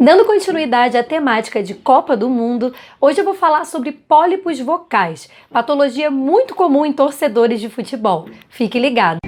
Dando continuidade à temática de Copa do Mundo, hoje eu vou falar sobre pólipos vocais, patologia muito comum em torcedores de futebol. Fique ligado!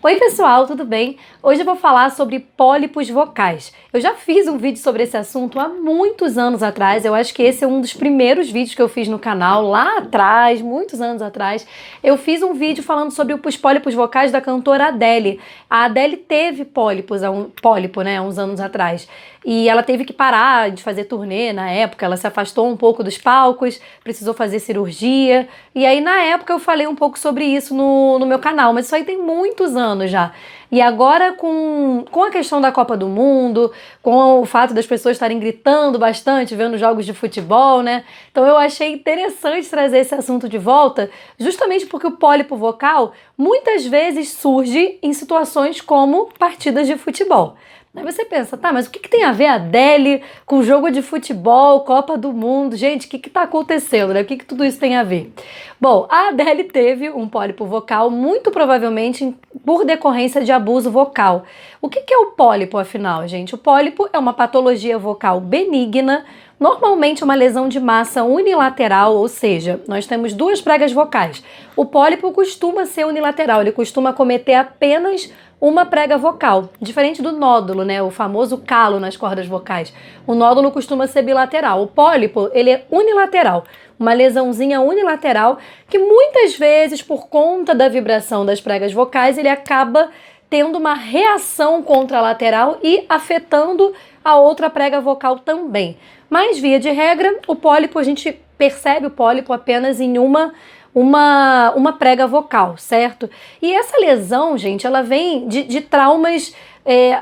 Oi pessoal, tudo bem? Hoje eu vou falar sobre pólipos vocais. Eu já fiz um vídeo sobre esse assunto há muitos anos atrás, eu acho que esse é um dos primeiros vídeos que eu fiz no canal, lá atrás, muitos anos atrás. Eu fiz um vídeo falando sobre os pólipos vocais da cantora Adele. A Adele teve pólipo, há uns anos atrás. E ela teve que parar de fazer turnê na época, ela se afastou um pouco dos palcos, precisou fazer cirurgia. E aí na época eu falei um pouco sobre isso no meu canal, mas isso aí tem muitos anos já. E agora com a questão da Copa do Mundo, com o fato das pessoas estarem gritando bastante, vendo jogos de futebol, né? Então eu achei interessante trazer esse assunto de volta, justamente porque o pólipo vocal muitas vezes surge em situações como partidas de futebol. Aí você pensa, tá, mas o que tem a ver a Adele com jogo de futebol, Copa do Mundo? Gente, o que tá acontecendo, né? O que tudo isso tem a ver? Bom, a Adele teve um pólipo vocal, muito provavelmente por decorrência de abuso vocal. O que é o pólipo, afinal, gente? O pólipo é uma patologia vocal benigna, normalmente uma lesão de massa unilateral, ou seja, nós temos duas pregas vocais. O pólipo costuma ser unilateral, ele costuma acometer apenas uma prega vocal, diferente do nódulo, né, o famoso calo nas cordas vocais. O nódulo costuma ser bilateral. O pólipo, ele é unilateral, uma lesãozinha unilateral que muitas vezes, por conta da vibração das pregas vocais, ele acaba tendo uma reação contralateral e afetando a outra prega vocal também. Mas, via de regra, o pólipo, a gente percebe o pólipo apenas em uma prega vocal, certo? E essa lesão, gente, ela vem de traumas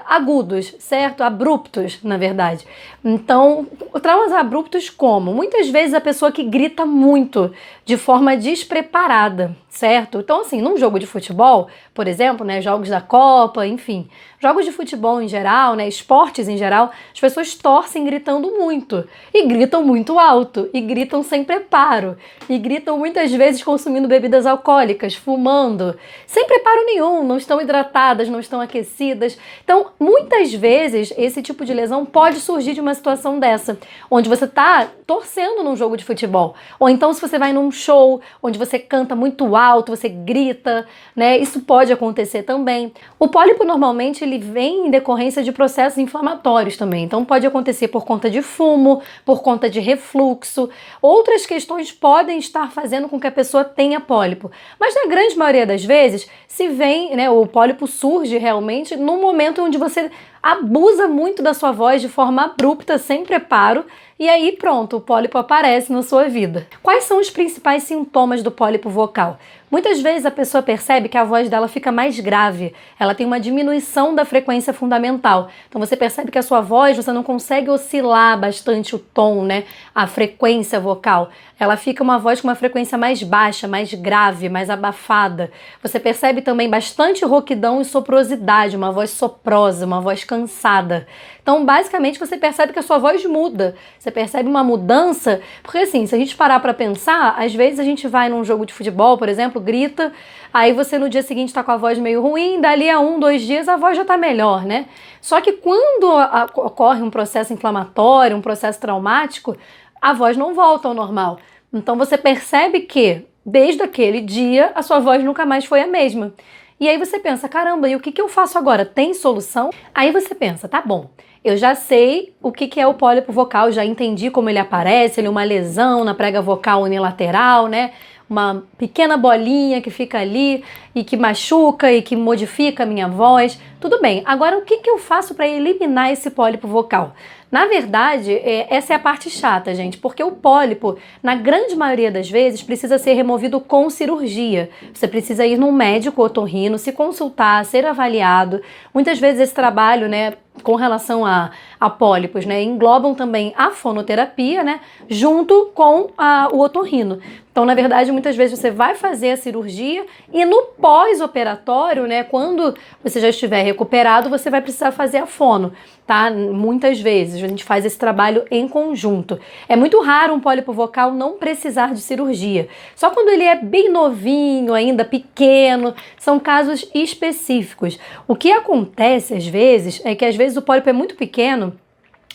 agudos, certo? Abruptos, na verdade. Então, traumas abruptos como? Muitas vezes a pessoa que grita muito, de forma despreparada, certo? Então, assim, num jogo de futebol, por exemplo, né, jogos da Copa, enfim, jogos de futebol em geral, né, esportes em geral, as pessoas torcem gritando muito, e gritam muito alto, e gritam sem preparo, e gritam muitas vezes consumindo bebidas alcoólicas, fumando, sem preparo nenhum, não estão hidratadas, não estão aquecidas. Então, muitas vezes, esse tipo de lesão pode surgir de uma situação dessa, onde você está torcendo num jogo de futebol, ou então se você vai num show, onde você canta muito alto, você grita, né, isso pode acontecer também. O pólipo, normalmente, ele vem em decorrência de processos inflamatórios também, então pode acontecer por conta de fumo, por conta de refluxo, outras questões podem estar fazendo com que a pessoa tenha pólipo, mas na grande maioria das vezes, se vem, né, o pólipo surge realmente no momento onde você abusa muito da sua voz de forma abrupta, sem preparo, e aí pronto, o pólipo aparece na sua vida. Quais são os principais sintomas do pólipo vocal? Muitas vezes a pessoa percebe que a voz dela fica mais grave, ela tem uma diminuição da frequência fundamental. Então você percebe que a sua voz, você não consegue oscilar bastante o tom, né? A frequência vocal. Ela fica uma voz com uma frequência mais baixa, mais grave, mais abafada. Você percebe também bastante rouquidão e soprosidade, uma voz soprosa, uma voz cansada. Então, basicamente, você percebe que a sua voz muda. Você percebe uma mudança, porque assim, se a gente parar pra pensar, às vezes a gente vai num jogo de futebol, por exemplo, grita, aí você no dia seguinte tá com a voz meio ruim, dali a 1, 2 dias a voz já tá melhor, né? Só que quando ocorre um processo inflamatório, um processo traumático, a voz não volta ao normal. Então você percebe que, desde aquele dia, a sua voz nunca mais foi a mesma. E aí você pensa, caramba, e o que eu faço agora? Tem solução? Aí você pensa, tá bom, eu já sei o que é o pólipo vocal, já entendi como ele aparece, ele é uma lesão na prega vocal unilateral, né? Uma pequena bolinha que fica ali e que machuca e que modifica a minha voz. Tudo bem, agora o que eu faço para eliminar esse pólipo vocal? Na verdade, essa é a parte chata, gente, porque o pólipo, na grande maioria das vezes, precisa ser removido com cirurgia. Você precisa ir num médico otorrino, se consultar, ser avaliado. Muitas vezes esse trabalho, né, com relação a pólipos, né, englobam também a fonoterapia, né, junto com o otorrino. Então, na verdade, muitas vezes você vai fazer a cirurgia e no pós-operatório, né, quando você já estiver recuperado, você vai precisar fazer a fono, tá? Muitas vezes a gente faz esse trabalho em conjunto. É muito raro um pólipo vocal não precisar de cirurgia. Só quando ele é bem novinho, ainda pequeno, são casos específicos. O que acontece às vezes é que às vezes o pólipo é muito pequeno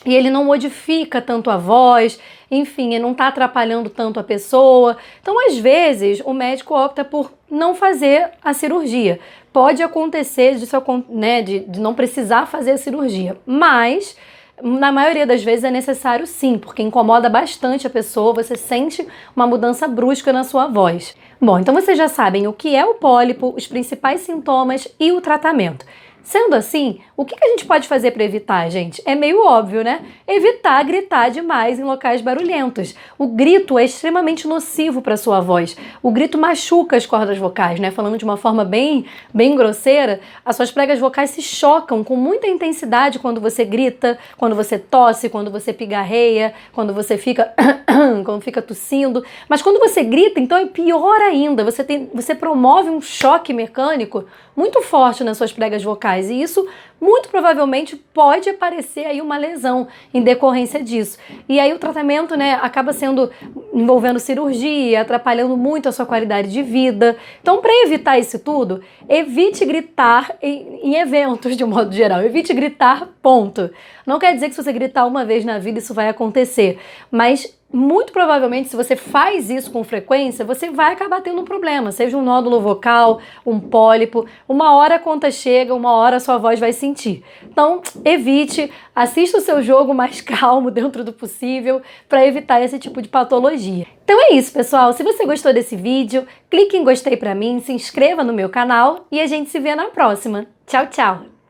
e ele não modifica tanto a voz, enfim, ele não está atrapalhando tanto a pessoa. Então, às vezes, o médico opta por não fazer a cirurgia. Pode acontecer de não precisar fazer a cirurgia, mas na maioria das vezes é necessário sim, porque incomoda bastante a pessoa, você sente uma mudança brusca na sua voz. Bom, então vocês já sabem o que é o pólipo, os principais sintomas e o tratamento. Sendo assim, o que a gente pode fazer para evitar, gente? É meio óbvio, né? Evitar gritar demais em locais barulhentos. O grito é extremamente nocivo para a sua voz. O grito machuca as cordas vocais, né? Falando de uma forma bem grosseira, as suas pregas vocais se chocam com muita intensidade quando você grita, quando você tosse, quando você pigarreia, quando você fica quando fica tossindo. Mas quando você grita, então é pior ainda. Você promove um choque mecânico muito forte nas suas pregas vocais e isso muito provavelmente pode aparecer aí uma lesão em decorrência disso. E aí o tratamento, né, acaba envolvendo cirurgia, atrapalhando muito a sua qualidade de vida. Então, para evitar isso tudo, evite gritar em eventos de um modo geral. Evite gritar, ponto. Não quer dizer que se você gritar uma vez na vida isso vai acontecer, mas muito provavelmente, se você faz isso com frequência, você vai acabar tendo um problema, seja um nódulo vocal, um pólipo. Uma hora a conta chega, uma hora a sua voz vai sentir. Então, evite, assista o seu jogo mais calmo dentro do possível para evitar esse tipo de patologia. Então é isso, pessoal. Se você gostou desse vídeo, clique em gostei para mim, se inscreva no meu canal e a gente se vê na próxima. Tchau, tchau!